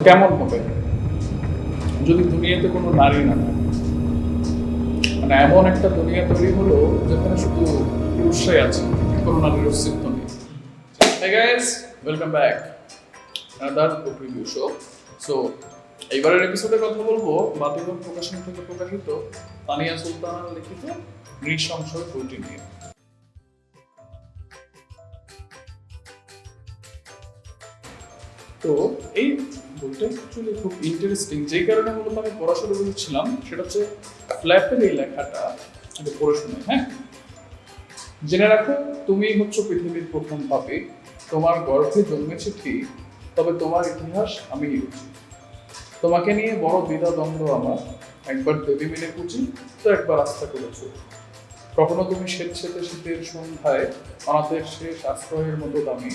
কেমন হবে যদি দুনিয়াতে কোনো নারী না থাকে? মানে এমন একটা দুনিয়া তৈরি হলো যেখানে শুধু পুরুষরাই আছে, কোনো নারীর অস্তিত্ব নেই। Hey guys, welcome back. Another book review show. So, এইবারের এপিসোডে কথা বলবো বাতিগণ প্রকাশন থেকে প্রকাশিত তানিয়া সুলতানার লিখিত নৃশংসর বইটি নিয়ে। তো এই বইটা অ্যাকচুয়ালি খুব ইন্টারেস্টিং, যেই কারণে মূলত আমি পড়া শুরু করেছিলাম সেটা হচ্ছে ফ্ল্যাপের এই লেখাটা এটা পড়ে শুনে। হ্যাঁ, জেনে রাখো, তুমি হচ্ছে পৃথিবীর প্রথম পাপী। তোমার গর্ভে জন্মেছে ঠিক, তবে তোমার ইতিহাস আমি লিখছি। তোমাকে নিয়ে বড় দ্বিধাদ্বন্দ্ব আমার, একবার দেবী মেনে পুজি তো একবার আস্থা করেছ। কখনো তুমি স্বেচ্ছেতে শীতের সন্ধ্যায় অনাথের শেষ আশ্রয়ের মতো দামি,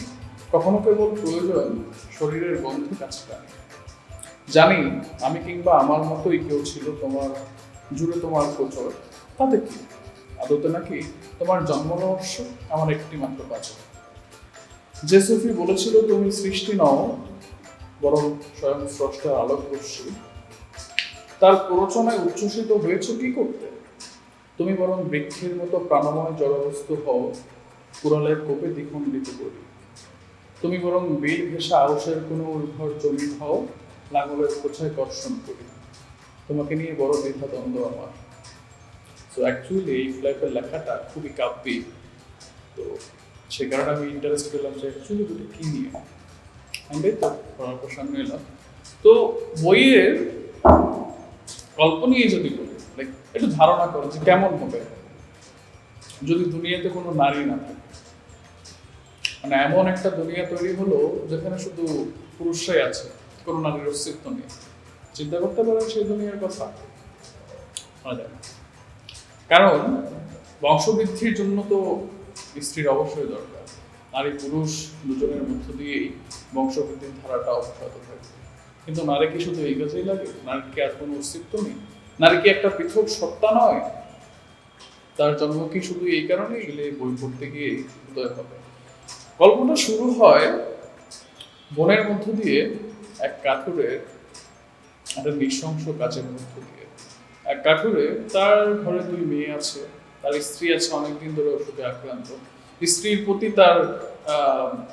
কখনো কেবল প্রয়োজন শরীরের গন্ধে কাছে টানে। জানি আমি কিংবা আমার মতোই কেউ ছিল তোমার জুড়ে তোমার গোচর, তাতে কি আদতে নাকি তোমার জন্ম রহস্য আমার একটি মাত্র পাচক। যে সুফি বলেছিল তুমি সৃষ্টি নও বরং স্বয়ং স্রষ্টার আলোকবর্ষী, তার প্ররোচনায় উচ্ছ্বসিত হয়েছ কি করতে? তুমি বরং বৃক্ষের মতো প্রাণময় জড়বস্তু হও, কুড়ালের কোপে দ্বিখণ্ডিত করি। তুমি বরং বিল ঘেঁষা আউশের কোনো উর্বর জমি হও, লাঙলের কোছায় কর্ষণ করি। তোমাকে নিয়ে বড় দ্বিধাদ্বন্দ্ব আমার। সো অ্যাকচুয়ালি এই ফ্ল্যাপের লেখাটা খুবই কাব্যিক, তো সে কারণে আমি ইন্টারেস্ট পেলাম যে অ্যাকচুয়ালি দুটো কী নিয়ে। আমি তো পড়ার পর সামনে এলাম। তো বইয়ের গল্প নিয়ে যদি বলি, লাইক একটু ধারণা করো যে কেমন হবে যদি দুনিয়াতে কোনো নারী না থাকে। মানে এমন একটা দুনিয়া তৈরি হলো যেখানে শুধু পুরুষরাই আছে, কোনো নারীর অস্তিত্ব নেই। চিন্তা করতে পারেন সেই দুনিয়ার কথা। কারণ বংশবৃদ্ধির জন্য তো স্ত্রীর অবশ্যই দরকার। নারী পুরুষ দুজনের মধ্য দিয়েই বংশবৃদ্ধির ধারাটা অব্যাহত থাকে। কিন্তু নারী কি শুধু এই কাজেই লাগে? নারীর কি আর কোনো অস্তিত্ব নেই? নারী কি একটা পৃথক সত্তা নয়? তার জন্ম কি শুধু এই কারণে গেলে বই পড়তে গিয়ে উদয় হবে। গল্পটা শুরু হয় বনের মধ্য দিয়ে এক কাঠুরের একটা নৃশংস কাজের মধ্য দিয়ে। এক কাঠুরে, তার ঘরে দুই মেয়ে আছে, তার স্ত্রী আছে অনেকদিন ধরে অসুখে আক্রান্ত। স্ত্রীর প্রতি তার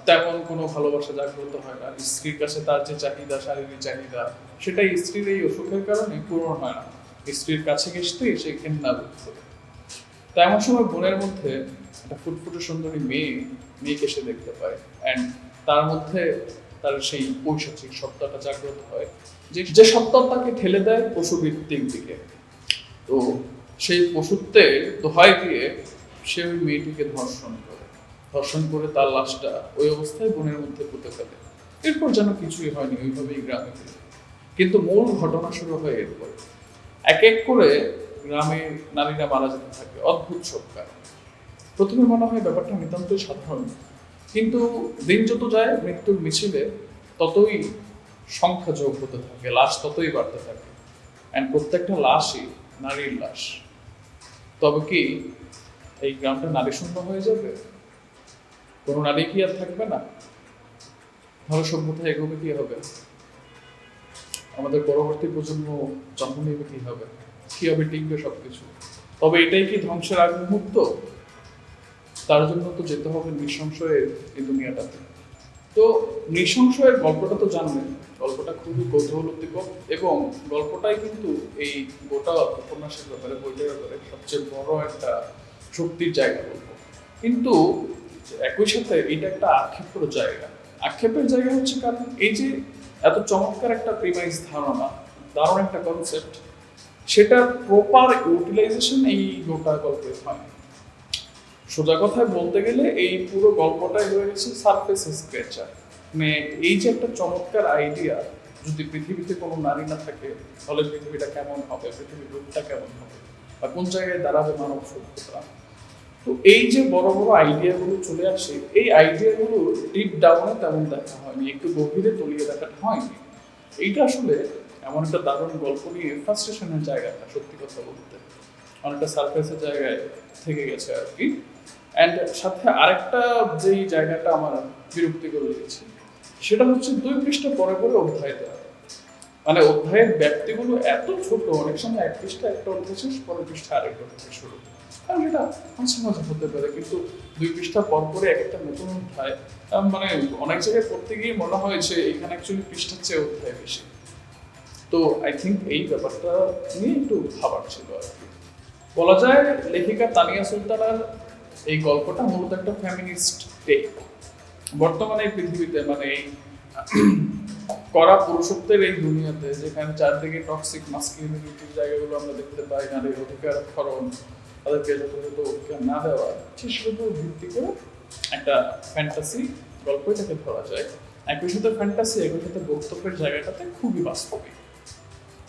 তেমন কোনো ভালোবাসা জাগ্রত হয় না। স্ত্রীর কাছে তার যে চাহিদা, শারীরিক চাহিদা, সেটাই স্ত্রীর এই অসুখের কারণে পূরণ হয় না। স্ত্রীর কাছে ঘেঁষতেই সে ঘেন্না বোধ করে। তা এমন সময় বনের মধ্যে একটা ফুটফুটে সুন্দরী মেয়েকে সে দেখতে পায়, অ্যান্ড তার মধ্যে তার সেই পৈশাচিক সত্তাটা জাগ্রত হয়, যে সত্তা তাকে ঠেলে দেয় পশুভিত্তিক দিকে। তো সেই পশুত্বের দোহাই দিয়ে সে ওই মেয়েটিকে ধর্ষণ করে তার লাশটা ওই অবস্থায় বনের মধ্যে পুঁতে ফেলে। এরপর যেন কিছুই হয়নি, ওইভাবেই গ্রামে ফিরে। কিন্তু মূল ঘটনা শুরু হয় এরপর। এক এক করে গ্রামে নারীরা মারা যেতে থাকে অদ্ভুত সব কারণে। প্রথমে মনে হয় ব্যাপারটা নিতান্তই সাধারণ, কিন্তু দিন যত যায় মৃত্যুর মিছিলে ততই সংখ্যা যোগ হতে থাকে, লাশ ততই বাড়তে থাকে, অ্যান্ড প্রত্যেকটা লাশই নারীর লাশ। তবে কি এই গ্রামটা নারী শূন্য হয়ে যাবে? কোনো নারী কি আর থাকবে না? ভালো সভ্যতা এগোবে কি হবে? আমাদের পরবর্তী প্রজন্ম জন্ম নেবে কি হবে? কিভাবে টিকবে সবকিছু? তবে এটাই কি ধ্বংসের আগ মুহূর্ত? তার জন্য তো যেতে হবে নৃশংসের এই দুনিয়াটাতে। তো নৃশংসের গল্পটা তো জানবেন, গল্পটা খুবই কৌতূহলোদ্দীপক, এবং গল্পটাই কিন্তু এই গোটা উপন্যাসের ব্যাপারে, বইটার ব্যাপারে সবচেয়ে বড় একটা শক্তির জায়গা বলবো। কিন্তু একই সাথে এটা একটা আক্ষেপের জায়গা। আক্ষেপের জায়গা হচ্ছে কারণ এই যে এত চমৎকার একটা প্রিমাইস ধারণা, দারুণ একটা কনসেপ্ট, সেটা প্রপার ইউটিলাইজেশন এই গোটা গল্পে হয়। সোজা কথায় বলতে গেলে এই পুরো গল্পটাই হয়ে গেছে সারফেস স্ক্র্যাচার। মানে এই যে একটা চমৎকার আইডিয়া, যদি পৃথিবীতে কোনো নারী না থাকে তাহলে পৃথিবীটা কেমন হবে, পৃথিবীর রূপটা কেমন হবে, বা কোন জায়গায় দাঁড়াবে মানব সভ্যতা। তো এই যে বড় বড় আইডিয়াগুলো চলে আসে, এই আইডিয়াগুলো ডিপ ডাউনে তেমন দেখা হয়নি, একটু গভীরে তলিয়ে দেখাটা হয়নি। এইটা আসলে এমন একটা দারুণ গল্প নিয়ে ফ্রাস্ট্রেশনের জায়গাটা, সত্যি কথা বলতে অনেকটা সারফেসের জায়গায় থেকে গেছে আর কি। অ্যান্ড সাথে আরেকটা যেই জায়গাটা আমার বিরক্তি করে দিয়েছে, সেটা হচ্ছে 2 পৃষ্ঠা পরে পরে অধ্যায় দেওয়া। মানে অধ্যায়ের ব্যাপ্তিগুলো এত ছোট, অনেক সময় এক পৃষ্ঠা একটা অধ্যায় শেষ, পরের পৃষ্ঠা আরেকটা অধ্যায় শুরু। কারণ এটা মাঝে মাঝে হতে পারে, কিন্তু 2 পৃষ্ঠা পর পরে এক একটা নতুন অধ্যায়, মানে অনেক জায়গায় পড়তে গিয়ে মনে হয় যে এখানে অ্যাকচুয়ালি পৃষ্ঠার চেয়ে অধ্যায় বেশি। তো আই থিঙ্ক এই ব্যাপারটা নিয়ে একটু ভাবার ছিল আর কি। বলা যায় লেখিকা তানিয়া সুলতানার এই গল্পটা মূলত একটা ফ্যামিনিস্ট টেক। বর্তমানে এই পৃথিবীতে মানে এই কড়া পুরুষত্বের এই দুনিয়াতে, যেখানে চারদিকে টক্সিক মাস্কিউলিনিটির জায়গাগুলো আমরা দেখতে পাই, নারীর অধিকার হরণ, তাদেরকে যথাযথ অধিকার না দেওয়া, সেসবের উপর ভিত্তি করে একটা ফ্যান্টাসি গল্প এটাকে ধরা যায়। একই সাথে ফ্যান্টাসি, একই সাথে বক্তব্যের জায়গাটাতে খুবই বাস্তবিক।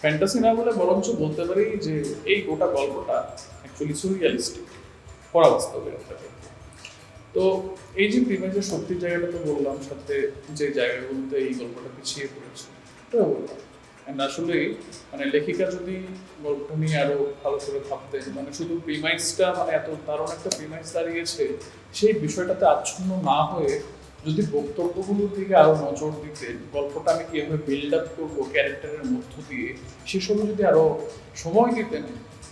ফ্যান্টাসি না বলে বরঞ্চ বলতে পারি যে এই গোটা গল্পটা অ্যাকচুয়ালি সুরিয়ালিস্টিক, পড়া বাস্তবের থাকে। তো এই যে প্রিমাইজের শক্তির জায়গাটা তো বললাম, সাথে যে জায়গাগুলোতে এই গল্পটা পিছিয়ে পড়েছে এটাও বললাম। অ্যান্ড আসলে মানে লেখিকা যদি গল্পটা নিয়ে আরো ভালো করে ভাবতেন, মানে শুধু প্রিমাইজটা মানে এত দারুণ একটা প্রিমাইজ দাঁড়িয়েছে, সেই বিষয়টাতে আচ্ছন্ন না হয়ে যদি বক্তব্যগুলোর দিকে আরো নজর দিতেন, গল্পটা আমি কিভাবে বিল্ড আপ করবো ক্যারেক্টারের মধ্য দিয়ে, সেসবে যদি আরো সময় দিতেন,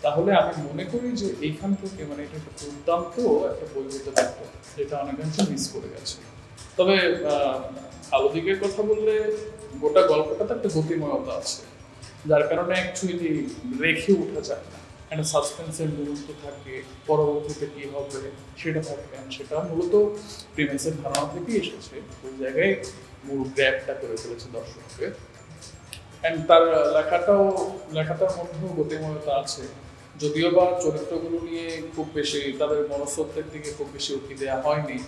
তাহলে আমি মনে করি যে এইখান থেকে মানে এটা একটা দুর্দান্ত একটা বই হতে পারতো, যেটা অনেকাংশে মিস করে গেছে। তবে ভালো দিকের কথা বললে গোটা গল্পটাতে একটা গতিময়তা আছে, যার কারণে অ্যাকচুয়ালি রেখে ওঠা যায় না, একটা সাসপেন্সের মুহূর্ত থাকে, পরবর্তীতে কি হবে সেটা থাকে। সেটা মূলত প্রিমিসের ধারণা থেকেই এসেছে, ওই জায়গায় মূল গ্র্যাবটা করে ফেলেছে দর্শককে। অ্যান্ড তার লেখাটার মধ্যেও গতিময়তা আছে, যদিও বা চরিত্রগুলো নিয়ে খুব বেশি তাদের মনস্তত্ত্বের দিকে খুব বেশি উঠি দেওয়া হয়নি।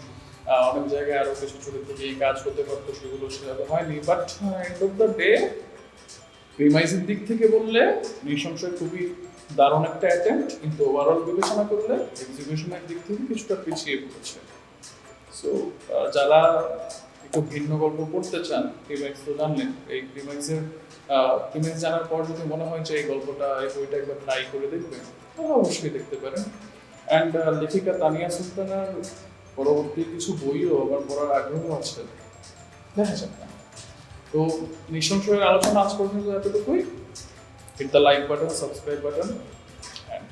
অনেক জায়গায় আরো কিছু চরিত্র দিয়ে কাজ হতে পারতো, সেগুলো সেভাবে হয়নি। But end of the day প্রিমাইজের দিক থেকে বললে নিঃসংশয় খুবই দারুণ একটা অ্যাটেম্প্ট, কিন্তু ওভারঅল বিবেচনা করলে এক্সিকিউশনের দিক থেকে কিছুটা পিছিয়ে পড়েছে। সো যারা একটু ভিন্ন গল্প পড়তে চান, প্রিমাইজ তো জানলেন, এই প্রিমাইজ জানার পর যদি মনে হয় যে এই গল্পটা, এই বইটা একবার ট্রাই করে দেখবেন, তাহলে অবশ্যই দেখতে পারেন। অ্যান্ড লেখিকা তানিয়া সুলতানার পরবর্তী কিছু বইও আবার পড়ার আগ্রহ আছে, দেখা যাক না। তো নিঃসংশয়ের আলোচনা আজ পর্যন্ত এতটুকুই। Hit the like button, subscribe button, and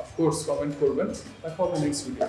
of course comment করবেন। দেখা হবে নেক্সট ভিডিও।